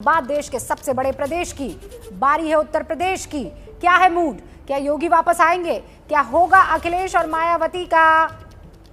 बाद देश के सबसे बड़े प्रदेश की बारी है उत्तर प्रदेश की। क्या है मूड? क्या योगी वापस आएंगे? क्या होगा अखिलेश और मायावती का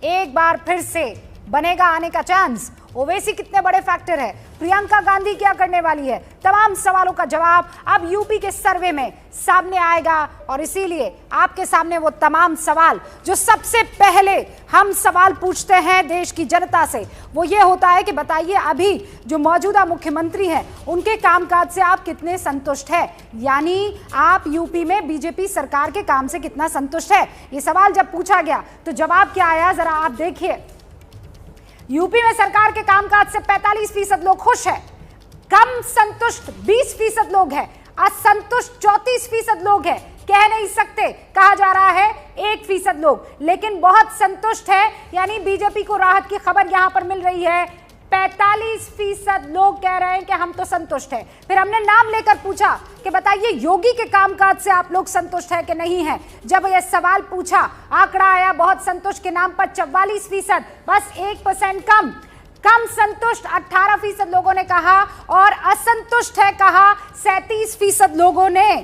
एक बार फिर से बनेगा आने का चांस? ओवैसी कितने बड़े फैक्टर है? प्रियंका गांधी क्या करने वाली है? तमाम सवालों का जवाब अब यूपी के सर्वे में सामने आएगा और इसीलिए आपके सामने वो तमाम सवाल जो सबसे पहले हम सवाल पूछते हैं देश की जनता से, वो ये होता है कि बताइए अभी जो मौजूदा मुख्यमंत्री हैं उनके कामकाज से आप कितने संतुष्ट हैं, यानी आप यूपी में बीजेपी सरकार के काम से कितना संतुष्ट है। ये सवाल जब पूछा गया तो जवाब क्या आया जरा आप देखिए। यूपी में सरकार के कामकाज से 45% लोग खुश हैं, कम संतुष्ट 20% लोग हैं, असंतुष्ट 34% लोग हैं, कह नहीं सकते, कहा जा रहा है 1% लोग, लेकिन बहुत संतुष्ट है, यानी बीजेपी को राहत की खबर यहां पर मिल रही है। 45% लोग कह रहे हैं कि हम तो संतुष्ट हैं। फिर हमने नाम लेकर पूछा कि बताइए योगी के कामकाज से आप लोग संतुष्ट है कि नहीं है। जब यह सवाल पूछा आंकड़ा आया बहुत संतुष्ट के नाम पर 44%, बस 1% कम संतुष्ट 18% लोगों ने कहा और असंतुष्ट है कहा 37% लोगों ने।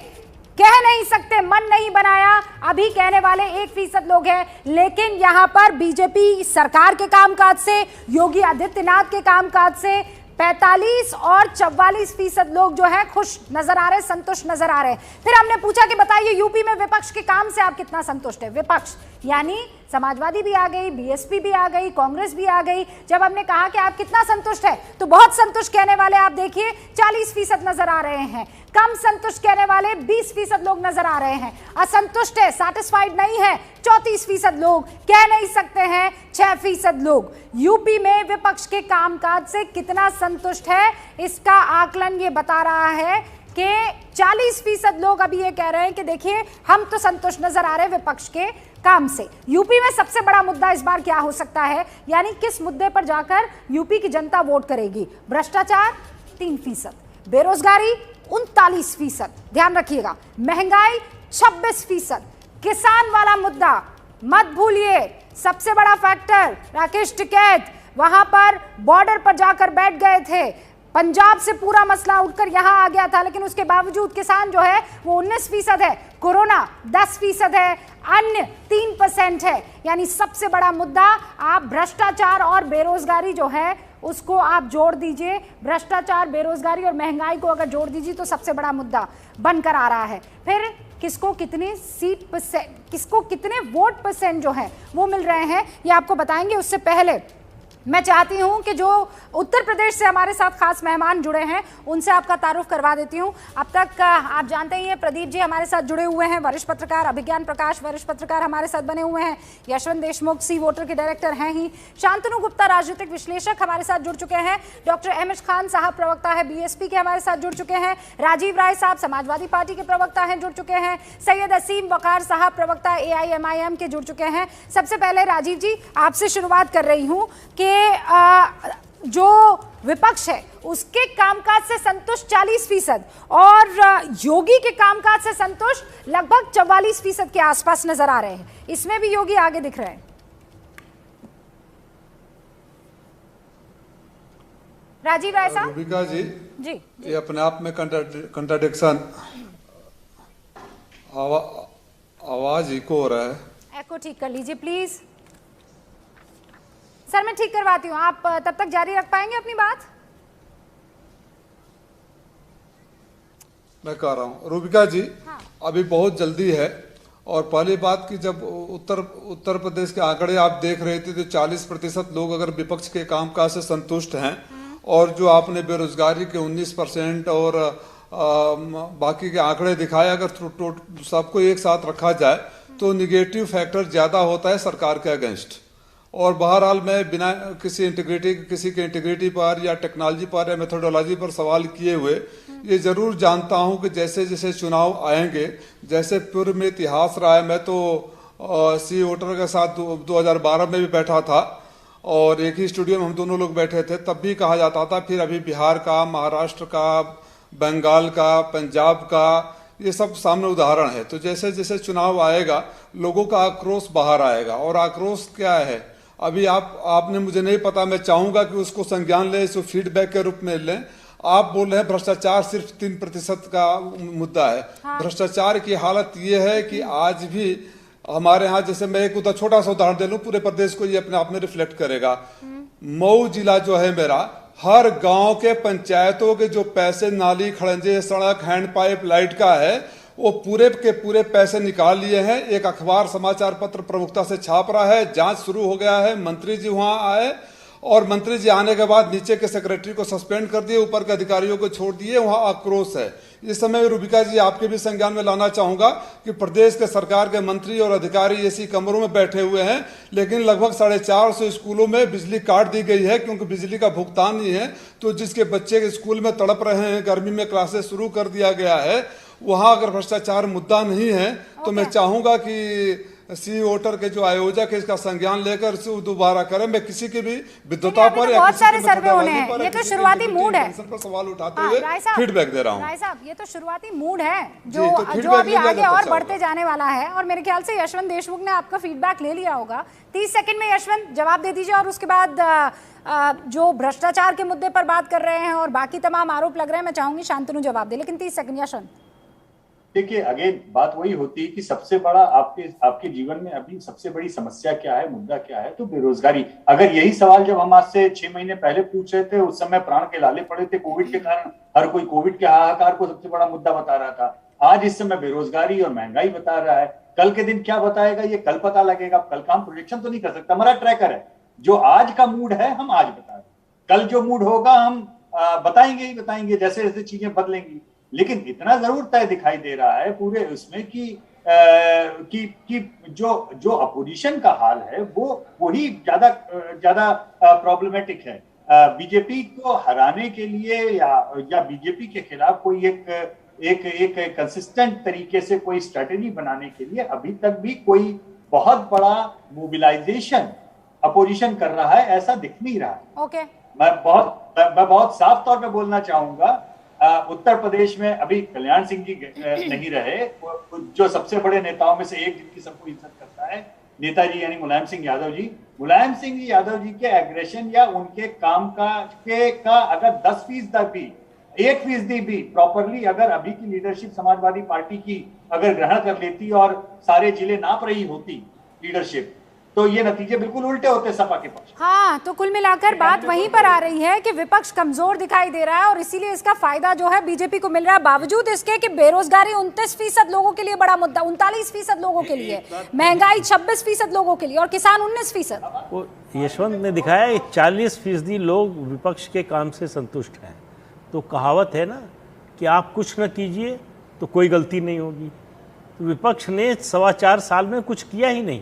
कह नहीं सकते, मन नहीं बनाया, अभी कहने वाले 1% लोग हैं, लेकिन यहां पर बीजेपी सरकार के कामकाज से, योगी आदित्यनाथ के कामकाज से 45 और 44% लोग जो है खुश नजर आ रहे हैं, संतुष्ट नजर आ रहे हैं। फिर हमने पूछा कि बताइए यूपी में विपक्ष के काम से आप कितना संतुष्ट है। विपक्ष यानी समाजवादी भी आ गई, बीएसपी भी आ गई, कांग्रेस भी आ गई। जब हमने कहा कि आप कितना संतुष्ट है तो बहुत संतुष्ट कहने वाले आप देखिए 40% नजर आ रहे हैं, कम संतुष्ट कहने वाले 20% लोग नजर आ रहे हैं, असंतुष्ट है, सैटिस्फाइड नहीं है 34% लोग, कह नहीं सकते हैं 6% लोग। यूपी में विपक्ष के कामकाज से कितना संतुष्ट है इसका आकलन ये बता रहा है कि 40% लोग अभी ये कह रहे हैं कि देखिए हम तो संतुष्ट नजर आ रहे हैं विपक्ष के काम से। यूपी में सबसे बड़ा मुद्दा इस बार क्या हो सकता है, यानी किस मुद्दे पर जाकर यूपी की जनता वोट करेगी? भ्रष्टाचार 3%, बेरोजगारी 39%, ध्यान रखिएगा, महंगाई 26%, किसान वाला मुद्दा मत भूलिए, सबसे बड़ा फैक्टर राकेश टिकैत वहां पर बॉर्डर पर जाकर बैठ गए थे, पंजाब से पूरा मसला उठकर यहां आ गया था, लेकिन उसके बावजूद किसान जो है वो 19% है, कोरोना 10% है, अन्य 3% है, यानी सबसे बड़ा मुद्दा आप भ्रष्टाचार और बेरोजगारी जो है उसको आप जोड़ दीजिए। भ्रष्टाचार, बेरोजगारी और महंगाई को अगर जोड़ दीजिए तो सबसे बड़ा मुद्दा बनकर आ रहा है। फिर किसको कितने सीट परसेंट, किसको कितने वोट परसेंट जो है वो मिल रहे हैं ये आपको बताएंगे। उससे पहले मैं चाहती हूं कि जो उत्तर प्रदेश से हमारे साथ खास मेहमान जुड़े हैं उनसे आपका तारुफ करवा देती हूं। अब तक आप जानते ही हैं प्रदीप जी हमारे साथ जुड़े हुए हैं, वरिष्ठ पत्रकार, अभिज्ञान प्रकाश वरिष्ठ पत्रकार हमारे साथ बने हुए हैं, यशवंत देशमुख सी वोटर के डायरेक्टर हैं ही, शांतनु गुप्ता राजनीतिक विश्लेषक हमारे साथ जुड़ चुके हैं, डॉक्टर एमएच खान साहब प्रवक्ता है बीएसपी के हमारे साथ जुड़ चुके हैं, राजीव राय साहब समाजवादी पार्टी के प्रवक्ता हैं जुड़ चुके हैं, सैयद असीम वकार साहब प्रवक्ता AIMIM के जुड़ चुके हैं। सबसे पहले राजीव जी आपसे शुरुआत कर रही हूं कि जो विपक्ष है उसके कामकाज से संतुष्ट 40% और योगी के कामकाज से संतुष्ट लगभग 44% के आसपास नजर आ रहे हैं, इसमें भी योगी आगे दिख रहे हैं। राजीव राय साहब। रूबिका जी जी ये अपने आप में कंट्राडिक्शन, आवाज इको हो रहा है, एको ठीक कर लीजिए प्लीज। सर मैं ठीक करवाती हूँ, आप तब तक जारी रख पाएंगे अपनी बात? मैं कह रहा हूँ रूबिका जी हाँ। अभी बहुत जल्दी है और पहली बात कि जब उत्तर प्रदेश के आंकड़े आप देख रहे थे तो 40% लोग अगर विपक्ष के कामकाज से संतुष्ट हैं और जो आपने बेरोजगारी के 19% और बाकी के आंकड़े दिखाए, अगर सबको एक साथ रखा जाए तो निगेटिव फैक्टर ज्यादा होता है सरकार के अगेंस्ट। और बहरहाल मैं बिना किसी के इंटीग्रिटी पर या टेक्नोलॉजी पर या मेथोडोलॉजी पर सवाल किए हुए ये जरूर जानता हूं कि जैसे जैसे चुनाव आएंगे, जैसे पूर्व में इतिहास रहा है, मैं तो सी वोटर के साथ 2012 में भी बैठा था और एक ही स्टूडियो में हम दोनों लोग बैठे थे, तब भी कहा जाता था, फिर अभी बिहार का, महाराष्ट्र का, बंगाल का, पंजाब का, ये सब सामने उदाहरण है। तो जैसे जैसे चुनाव आएगा लोगों का आक्रोश बाहर आएगा और आक्रोश क्या है अभी आपने मुझे नहीं पता, मैं चाहूंगा कि उसको संज्ञान लें, इसको फीडबैक के रूप में लें। आप बोल रहे हैं भ्रष्टाचार सिर्फ 3% का मुद्दा है। भ्रष्टाचार की हालत ये है कि आज भी हमारे यहाँ, जैसे मैं एक छोटा सा उदाहरण दे लूं, पूरे प्रदेश को ये अपने आप में रिफ्लेक्ट करेगा। मऊ जिला जो है मेरा, हर गांव के पंचायतों के जो पैसे नाली, खड़ंजे, सड़क, हैंड पाइप, लाइट का है, वो पूरे के पूरे पैसे निकाल लिए हैं। एक अखबार समाचार पत्र प्रमुखता से छाप रहा है, जांच शुरू हो गया है। मंत्री जी वहां आए और मंत्री जी आने के बाद नीचे के सेक्रेटरी को सस्पेंड कर दिए, ऊपर के अधिकारियों को छोड़ दिए। वहां आक्रोश है। इस समय रूबिका जी आपके भी संज्ञान में लाना चाहूंगा कि प्रदेश के सरकार के मंत्री और अधिकारी एसी कमरों में बैठे हुए हैं, लेकिन लगभग 450 स्कूलों में बिजली काट दी गई है क्योंकि बिजली का भुगतान नहीं है। तो जिसके बच्चे स्कूल में तड़प रहे हैं, गर्मी में क्लासेस शुरू कर दिया गया है, वहां अगर भ्रष्टाचार मुद्दा नहीं है तो मैं चाहूंगा कि सी वोटर के जो आयोजक है इसका संज्ञान लेकर दोबारा करें। मैं किसी की भी विद्वता पर या बहुत किसी सारे की सर्वे होने हैं, ये तो शुरुआती मूड है। पर सवाल उठाते हुए फीडबैक दे रहा हूं। राय साहब, ये तो शुरुआती मूड है जो तो अभी आगे और बढ़ते जाने वाला है। और मेरे ख्याल से यशवंत देशमुख ने आपका फीडबैक ले लिया होगा। 30 सेकंड में यशवंत जवाब दे दीजिए, और उसके बाद जो भ्रष्टाचार के मुद्दे पर बात कर रहे हैं और बाकी तमाम आरोप लग रहे हैं, मैं चाहूंगी शांतनु जवाब दे, लेकिन 30 सेकंड यशवंत। देखिए, अगेन बात वही होती है कि सबसे बड़ा आपके जीवन में अभी सबसे बड़ी समस्या क्या है, मुद्दा क्या है, तो बेरोजगारी। अगर यही सवाल जब हम आज से 6 महीने पहले पूछ रहे थे, उस समय प्राण के लाले पड़े थे कोविड के कारण, हर कोई कोविड के हाहाकार को सबसे बड़ा मुद्दा बता रहा था। आज इस समय बेरोजगारी और महंगाई बता रहा है। कल के दिन क्या बताएगा ये कल पता लगेगा। कल का हम प्रोजेक्शन तो नहीं कर सकता, हमारा ट्रैकर है। जो आज का मूड है हम आज बता रहे, कल जो मूड होगा हम बताएंगे ही बताएंगे, जैसे जैसे चीजें बदलेंगी। लेकिन इतना जरूर तय दिखाई दे रहा है पूरे उसमें कि जो अपोजिशन का हाल है वो ही ज्यादा प्रॉब्लमेटिक है। बीजेपी को हराने के लिए या बीजेपी के खिलाफ कोई एक कंसिस्टेंट तरीके से कोई स्ट्रेटेजी बनाने के लिए अभी तक भी कोई बहुत बड़ा मोबिलाइजेशन अपोजिशन कर रहा है, ऐसा दिख नहीं रहा है। ओके, मैं बहुत साफ तौर पे बोलना चाहूंगा। उत्तर प्रदेश में अभी कल्याण सिंह जी नहीं रहे, जो सबसे बड़े नेताओं में से एक जिनकी सबको इज्जत करता है, नेताजी यानी मुलायम सिंह यादव जी। मुलायम सिंह यादव जी के एग्रेशन या उनके काम का अगर 10% भी, 1% भी प्रॉपरली अगर अभी की लीडरशिप समाजवादी पार्टी की अगर ग्रहण कर लेती और सारे जिले नाप रही होती लीडरशिप, तो ये नतीजे बिल्कुल उल्टे होते सपा के पक्ष। हाँ, तो कुल मिलाकर बात वहीं पर आ रही है कि विपक्ष कमजोर दिखाई दे रहा है और इसीलिए इसका फायदा जो है बीजेपी को मिल रहा है, बावजूद इसके कि बेरोजगारी 29% लोगों के लिए बड़ा मुद्दा, 39% लोगों के लिए, महंगाई 26% लोगों के लिए और किसान 19%। यशवंत ने दिखाया 40% लोग विपक्ष के काम से संतुष्ट हैं। तो कहावत है ना कि आप कुछ न कीजिए तो कोई गलती नहीं होगी। तो विपक्ष ने 4.25 साल में कुछ किया ही नहीं।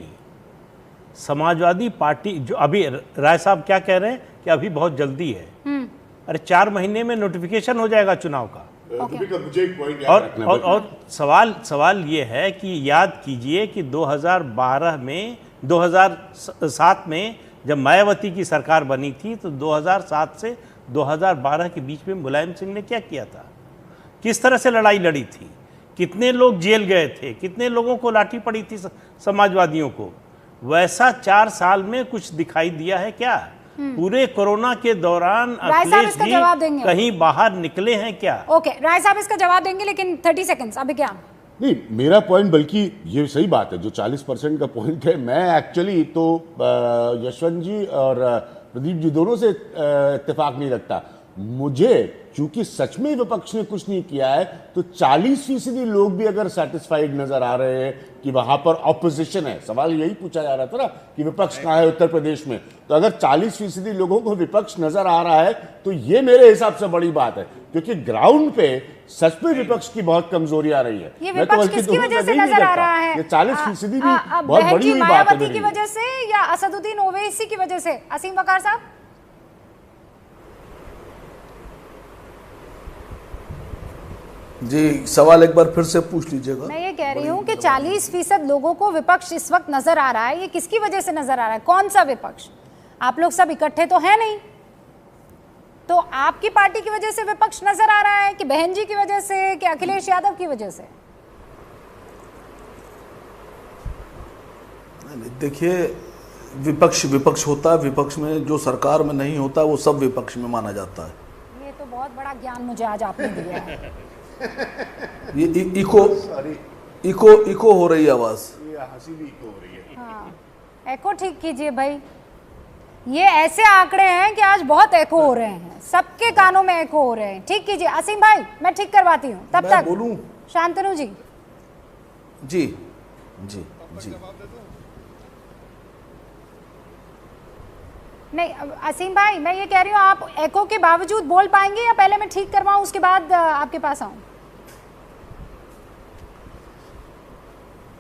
समाजवादी पार्टी जो अभी राय साहब क्या कह रहे हैं कि अभी बहुत जल्दी है, अरे 4 महीने में नोटिफिकेशन हो जाएगा चुनाव का। मुझे एक पॉइंट और सवाल ये है कि याद कीजिए कि 2007 में जब मायावती की सरकार बनी थी तो 2007 से 2012 के बीच में मुलायम सिंह ने क्या किया था, किस तरह से लड़ाई लड़ी थी, कितने लोग जेल गए थे, कितने लोगों को लाठी पड़ी थी समाजवादियों को। वैसा 4 साल में कुछ दिखाई दिया है क्या? पूरे कोरोना के दौरान अखिलेश जी कहीं बाहर निकले हैं क्या? ओके, राय साहब इसका जवाब देंगे, लेकिन 30 सेकंड्स। अभी क्या नहीं, मेरा पॉइंट, बल्कि ये सही बात है जो 40% का पॉइंट है। मैं एक्चुअली तो यशवंत जी और प्रदीप जी दोनों से इत्तेफाक नहीं रखता। मुझे चूंकि सच में विपक्ष ने कुछ नहीं किया है, तो 40% लोग भी अगर सेटिस्फाइड नजर आ रहे हैं कि वहां पर ऑपोजिशन है। सवाल यही पूछा जा रहा था ना कि विपक्ष कहाँ है उत्तर प्रदेश में, तो अगर 40% लोगों को विपक्ष नजर आ रहा है तो ये मेरे हिसाब से बड़ी बात है, क्योंकि ग्राउंड पे सच में विपक्ष की बहुत कमजोरी आ रही है। ये विपक्ष किसकी वजह से नजर आ रहा है? 40% भी बहुत बड़ी बात है। मायावती की वजह से या असदुद्दीन ओवैसी की वजह से? असीम वकार साहब। जी, सवाल एक बार फिर से पूछ लीजिएगा। मैं ये कह रही हूँ कि 40% लोगों को विपक्ष इस वक्त नजर आ रहा है, ये किसकी वजह से नजर आ रहा है? कौन सा विपक्ष? आप लोग सब इकट्ठे तो है नहीं, तो आपकी पार्टी की वजह से विपक्ष नजर आ रहा है कि बहन जी की वजह से कि अखिलेश यादव की वजह से? देखिए, विपक्ष होता है, विपक्ष में जो सरकार में नहीं होता वो सब विपक्ष में माना जाता है। ये तो बहुत बड़ा ज्ञान मुझे आज आपने दिया है। ये इको इको हो रही है आवाज। हंसी भी इको हो रही है। हाँ, एको ठीक कीजिए भाई। ये ऐसे आंकड़े हैं कि आज बहुत एको हो रहे हैं, सबके कानों में एको हो रहे हैं। ठीक कीजिए असीम भाई, मैं ठीक करवाती हूँ। तब मैं तक बोलूं? शांतनु जी। जी जी जी। नहीं असीम भाई, मैं ये कह रही हूँ आप एको के बावजूद बोल पाएंगे या पहले मैं ठीक करवाऊँ उसके बाद आपके पास आऊँ?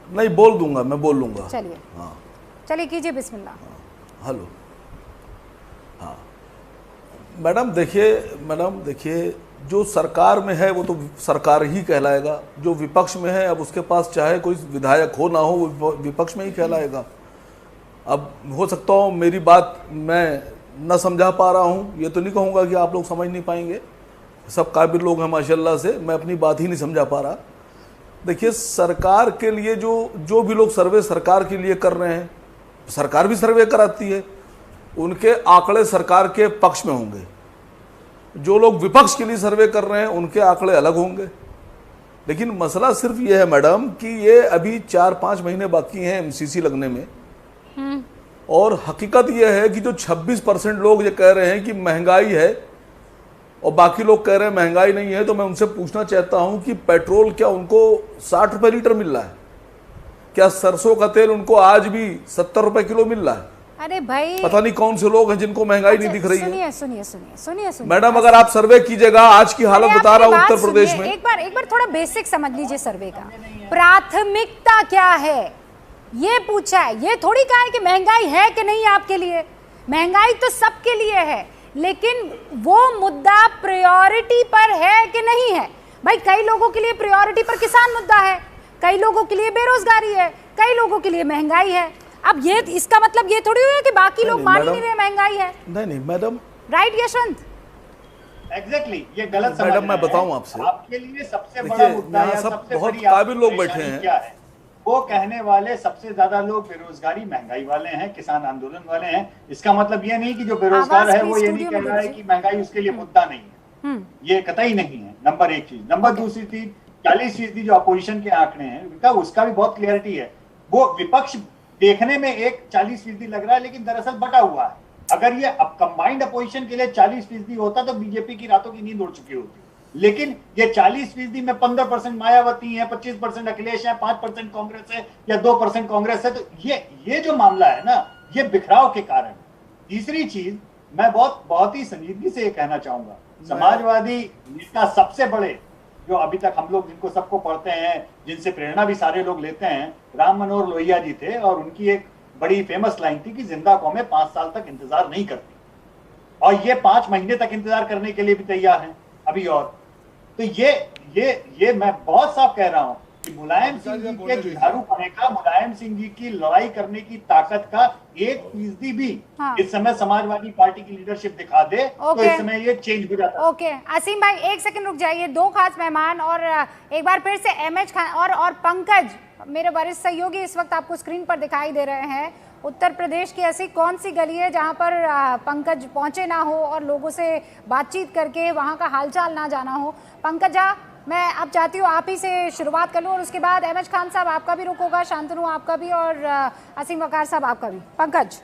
नहीं, बोल दूंगा, मैं बोल लूंगा। चलिए हाँ, चलिए कीजिए बिस्मिल्लाह। हेलो। हाँ मैडम देखिए, जो सरकार में है वो तो सरकार ही कहलाएगा, जो विपक्ष में है अब उसके पास चाहे कोई विधायक हो ना हो वो विपक्ष में ही कहलाएगा। अब हो सकता हो मेरी बात मैं न समझा पा रहा हूँ, ये तो नहीं कहूँगा कि आप लोग समझ नहीं पाएंगे, सब काबिल लोग हैं माशाल्लाह से, मैं अपनी बात ही नहीं समझा पा रहा। देखिए, सरकार के लिए जो भी लोग सर्वे सरकार के लिए कर रहे हैं, सरकार भी सर्वे कराती है, उनके आंकड़े सरकार के पक्ष में होंगे। जो लोग विपक्ष के लिए सर्वे कर रहे हैं उनके आंकड़े अलग होंगे। लेकिन मसला सिर्फ ये है मैडम कि ये अभी 4-5 महीने बाकी हैं एमसीसी लगने में, और हकीकत ये है कि जो 26% लोग ये कह रहे हैं कि महंगाई है और बाकी लोग कह रहे हैं महंगाई नहीं है, तो मैं उनसे पूछना चाहता हूं कि पेट्रोल क्या उनको 60 रुपए लीटर मिल रहा है? क्या सरसों का तेल उनको आज भी 70 रुपए किलो मिल रहा है? अरे भाई, पता नहीं कौन से लोग हैं जिनको महंगाई नहीं दिख रही है। सुनिए मैडम, अगर आप सर्वे कीजिएगा, आज की हालत बता रहा हूं उत्तर प्रदेश में। एक बार थोड़ा बेसिक समझ लीजिए सर्वे का। प्राथमिकता क्या है ये पूछा है, ये थोड़ी कहा है कि महंगाई है कि नहीं आपके लिए। महंगाई तो सबके लिए है, लेकिन वो मुद्दा प्रायोरिटी पर है कि नहीं है। भाई कई लोगों के लिए प्रायोरिटी पर किसान मुद्दा है, कई लोगों के लिए बेरोजगारी है, कई लोगों के लिए महंगाई है। अब ये इसका मतलब ये थोड़ी हुआ कि बाकी लोग मान ही नहीं रहे महंगाई है। नहीं मैडम, राइट यशवंत? एग्जैक्टली, ये गलत समझ मैडम, मैं रहे हैं। बताऊं आपसे, आपके लिए सबसे बड़ा मुद्दा या सब सबसे बहुत बड़ी काबिल लोग आपकी बैठे हैं। क्या है? वो कहने वाले सबसे ज्यादा लोग बेरोजगारी महंगाई वाले हैं, किसान आंदोलन वाले हैं। इसका मतलब ये नहीं कि जो बेरोजगार है वो ये नहीं कह रहा है कि महंगाई उसके लिए मुद्दा नहीं है, ये कतई नहीं है। नंबर एक चीज। नंबर दूसरी चीज, 40% जो अपोजिशन के आंकड़े हैं उसका भी बहुत क्लियरिटी है। वो विपक्ष देखने में एक 40% लग रहा है, लेकिन दरअसल बटा हुआ है। अगर ये अब कंबाइंड अपोजिशन के लिए 40% होता तो बीजेपी की रातों की नींद उड़ चुकी होती। लेकिन ये 40% में 15% मायावती है, 25% अखिलेश है, 5% कांग्रेस है या 2% कांग्रेस है। तो ये जो मामला है ना, ये बिखराव के कारण। तीसरी चीज, मैं बहुत ही संजीदगी से ये कहना चाहूंगा, समाजवादी नेता सबसे बड़े जो अभी तक हम लोग जिनको सबको पढ़ते हैं, जिनसे प्रेरणा भी सारे लोग लेते हैं, राम मनोहर लोहिया जी थे। और उनकी एक बड़ी फेमस लाइन थी कि जिंदा कौमें 5 साल तक इंतजार नहीं करती, और ये 5 महीने तक इंतजार करने के लिए भी तैयार हैं अभी। और तो ये मैं बहुत साफ कह रहा हूं कि मुलायम सिंह जी के जुझारू पने का, मुलायम सिंह जी की लड़ाई करने की ताकत का 1% भी इस समय समाजवादी पार्टी की लीडरशिप दिखा दे तो इस समय ये चेंज हो जाता है। ओके असीम भाई, एक सेकंड रुक जाइए। 2 खास मेहमान और एक बार फिर से एमएच खान और पंकज, मेरे वरिष्ठ सहयोगी इस वक्त आपको स्क्रीन पर दिखाई दे रहे हैं। उत्तर प्रदेश की ऐसी कौन सी गली है जहां पर पंकज पहुंचे ना हो और लोगों से बातचीत करके वहां का हालचाल ना जाना हो? पंकज, मैं अब चाहती हूँ आप ही से शुरुआत कर लूँ और उसके बाद एमएच खान साहब आपका भी रुक होगा, शांतनु आपका भी, और असीम वकार साहब आपका भी। पंकज,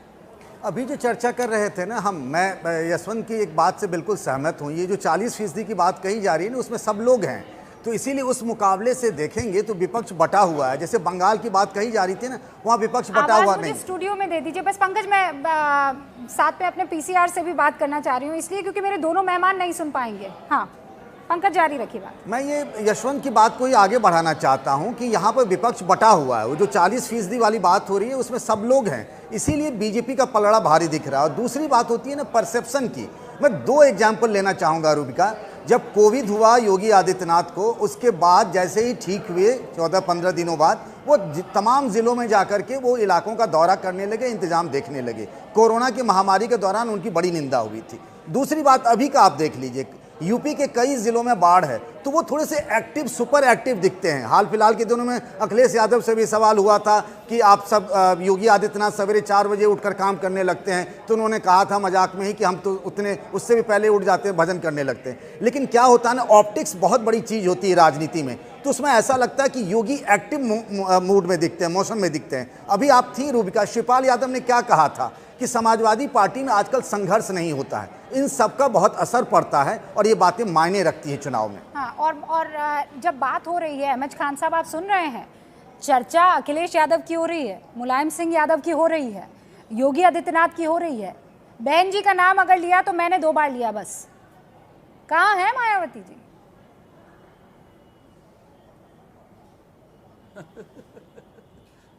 अभी जो चर्चा कर रहे थे ना मैं यशवंत की एक बात से बिल्कुल सहमत हूँ। ये जो 40% की बात कही जा रही है ना, उसमें सब लोग हैं, तो इसीलिए उस मुकाबले से देखेंगे तो विपक्ष बटा हुआ है। जैसे बंगाल की बात कही जा रही थी ना, वहाँ विपक्ष बटा हुआ नहीं। स्टूडियो में दे दीजिए बस। पंकज, मैं साथ में अपने पीसीआर से भी बात करना चाह रही हूँ, इसलिए क्योंकि मेरे दोनों मेहमान नहीं सुन पाएंगे। हाँ पंकज, जारी रखिए बात। मैं ये यशवंत की बात को ही आगे बढ़ाना चाहता हूं कि यहाँ पर विपक्ष बटा हुआ है। वो जो 40% वाली बात हो रही है उसमें सब लोग हैं, इसीलिए बीजेपी का पलड़ा भारी दिख रहा है। और दूसरी बात होती है ना परसेप्शन की। मैं 2 एग्जाम्पल लेना चाहूँगा रूबिका। जब कोविड हुआ योगी आदित्यनाथ को, उसके बाद जैसे ही ठीक हुए 14-15 दिनों बाद वो तमाम ज़िलों में जाकर के वो इलाकों का दौरा करने लगे, इंतजाम देखने लगे। कोरोना की महामारी के दौरान उनकी बड़ी निंदा हुई थी। दूसरी बात अभी का आप देख लीजिए, यूपी के कई जिलों में बाढ़ है, तो वो थोड़े से एक्टिव, सुपर एक्टिव दिखते हैं। हाल फिलहाल के दिनों में अखिलेश यादव से भी सवाल हुआ था कि आप सब योगी आदित्यनाथ सवेरे 4 बजे उठकर काम करने लगते हैं, तो उन्होंने कहा था मजाक में ही कि हम तो उतने उससे भी पहले उठ जाते हैं, भजन करने लगते हैं। लेकिन क्या होता है ना, ऑप्टिक्स बहुत बड़ी चीज़ होती है राजनीति में, तो उसमें ऐसा लगता है कि योगी एक्टिव मूड में दिखते हैं, मौसम में दिखते हैं। अभी आप थी रूबिका, शिवपाल यादव ने क्या कहा था कि समाजवादी पार्टी में आजकल संघर्ष नहीं होता है, इन सब का बहुत असर पड़ता है और ये बातें मायने रखती है चुनाव में। हाँ, और जब बात हो रही है, एमएच खान साहब आप सुन रहे हैं, चर्चा अखिलेश यादव की हो रही है, मुलायम सिंह यादव की हो रही है, योगी आदित्यनाथ की हो रही है। बहन जी का नाम अगर लिया तो मैंने 2 बार लिया बस। कहाँ है मायावती जी?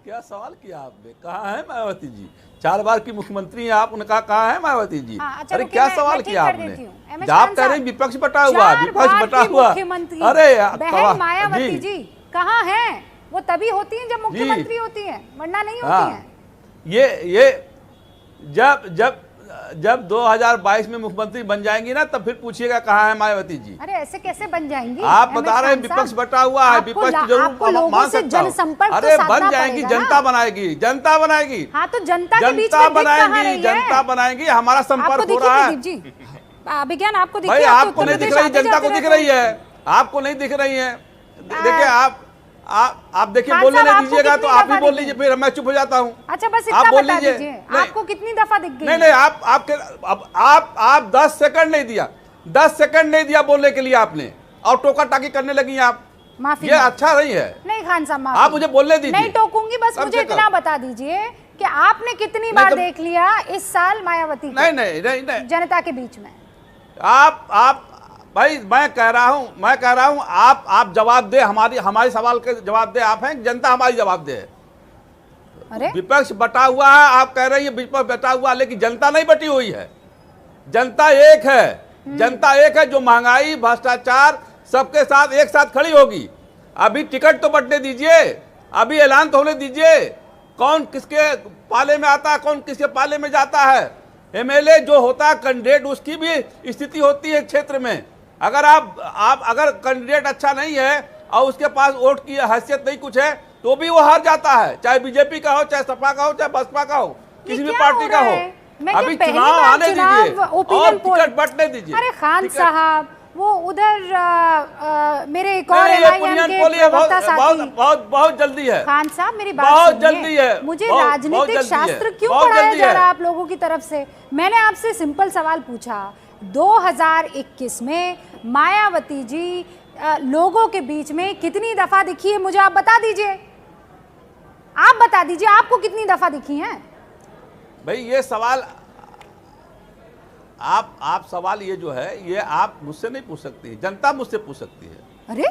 क्या सवाल किया आपने, कहाँ है मायावती जी? 4 बार की मुख्यमंत्री हैं आप, उन्होंने कहा कहाँ है मायावती जी? हाँ, अच्छा, अरे रुकिए, क्या मैं सवाल ठीक किया कर आपने? देती हूँ। एम एच जब आप खान कह रहे हैं साहब, विपक्ष बटा हुआ, 4 विपक्ष बार बटा की हुआ, मुख्यमंत्री अरे बहन मायावती जी कहाँ हैं? वो तभी होती हैं जब मुख्यमंत्री होती हैं, वरना नहीं होती हैं। ये जब 2022 में मुख्यमंत्री बन जाएंगी ना, तब फिर पूछिएगा कहाँ है मायावती जी। अरे ऐसे कैसे बन जाएंगी? आप बता रहे हैं विपक्ष बटा हुआ है, विपक्ष जरूर मान सकता हूं। अरे बन जाएंगी, जनता बनाएगी, जनता बनाएगी। हाँ, तो जनता के बीच में जनता बनाएंगी, जनता बनाएगी, हमारा संपर्क हो रहा है। विज्ञान आपको भाई आपको नहीं दिख रही, जनता को दिख रही है, आपको नहीं दिख रही है। देखिए आप देखिए, बोलने नहीं दीजिएगा तो आप ही बोल लीजिए, फिर मैं चुप हो जाता हूँ। अच्छा, बस आप इतना बोल बता लीजिए। दीजिए, आपको कितनी दफा दिख गई? नहीं, आप 10 सेकंड नहीं दिया, 10 सेकंड नहीं दिया बोलने के लिए आपने, और टोका टाकी करने लगी आप। माफी, ये अच्छा नहीं है। नहीं खान साहब, माफी, आप मुझे बोलने दीजिए। नहीं टोकूंगी, बस मुझे इतना बता दीजिए कि आपने कितनी बार देख लिया इस साल मायावती को? नहीं जनता के बीच में। आप भाई, मैं कह रहा हूं आप जवाब दे, हमारे सवाल के जवाब दे। आप हैं, जनता हमारी जवाब दे। अरे विपक्ष बटा हुआ है, आप कह रही है विपक्ष बटा हुआ, लेकिन जनता नहीं बटी हुई है। जनता एक है, जनता एक है जो महंगाई, भ्रष्टाचार सबके साथ एक साथ खड़ी होगी। अभी टिकट तो बंटने दीजिए, अभी ऐलान तो होने दीजिए, कौन किसके पाले में आता है, कौन किसके पाले में जाता है। एमएलए जो होता है कैंडिडेट, उसकी भी स्थिति होती है क्षेत्र में। अगर अगर कैंडिडेट अच्छा नहीं है और उसके पास वोट की हैसियत नहीं कुछ है, तो भी वो हार जाता है, चाहे बीजेपी का हो, चाहे सपा का हो, चाहे बसपा का हो, किसी भी पार्टी का हो। अभी चुनाव आने दीजिए और टिकट बंटने दीजिए। अरे खान साहब, वो उधर मेरे एक और एमआईएम के प्रवक्ता साथी, बहुत जल्दी है खान साहब, मेरी बात बहुत सुनिए। जल्दी है। मुझे राजनीतिक शास्त्र क्यों पढ़ाया जा रहा है आप लोगों की तरफ से? मैंने आपसे सिंपल सवाल पूछा, 2021 में मायावती जी लोगों के बीच में कितनी दफा दिखी है? मुझे आप बता दीजिए, आप बता दीजिए, आपको कितनी दफा दिखी हैं? भाई ये सवाल आप सवाल ये जो है, ये आप मुझसे नहीं पूछ सकती, जनता मुझसे पूछ सकती है। अरे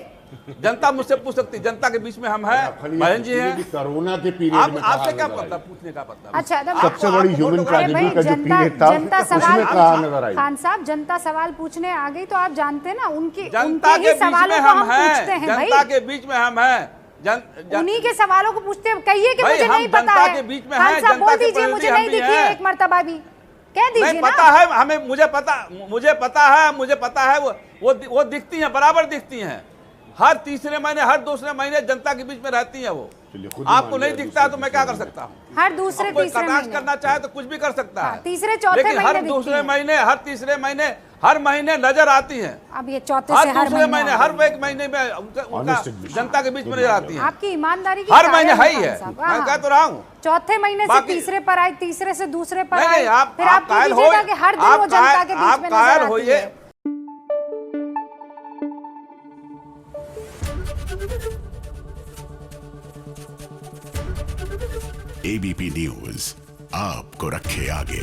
जनता मुझसे पूछ सकती है, जनता के बीच में हम हैं, बहन जी हैं। कोरोना के पीरियड में आपसे क्या पता, पूछने का पता? अच्छा, सबसे बड़ी ह्यूमन ट्रेजेडी का जो पीरियड था, जनता सवाल, उसमें कहाँ नजर आई? खान साहब, जनता सवाल पूछने आ गई तो आप जानते हैं ना, उनके जनता के बीच में हम हैं, जनता के बीच में हम हैं, उन्हीं के सवालों को पूछते हैं। कहिए कि मुझे नहीं पता जनता है, के बीच में खान हैं, साहब बोल जनता के दीजिए मुझे नहीं प्रतिनिधि दिखी है, हैं। एक मर्तबा भी कह दीजिए नहीं ना। पता है हमें, मुझे पता है वो दिखती हैं, बराबर दिखती हैं। हर तीसरे महीने, हर दूसरे महीने जनता के बीच में रहती हैं वो। आपको नहीं दिखता है तो मैं क्या कर सकता हूँ? हर दूसरे तीसरे महीने करना चाहे तो कुछ भी कर सकता है, तीसरे चौथे लेकिन हर महीने दूसरे महीने, हर तीसरे महीने, हर महीने नजर आती हैं। अब ये चौथे से हर दूसरे महीने, हर एक महीने में उनका जनता के बीच में नजर आती हैं। आपकी ईमानदारी की हर महीने है ही खान है, साहब। मैं कह तो रहा हूँ। चौथे महीने से तीसरे पर आई, तीसरे से दूसरे पर आई, नहीं, आप फिर आप कायल कीजिएगा कि हर दिन वो जनता के बीच में नजर आती है। एबीपी न्यूज आपको रखे आगे।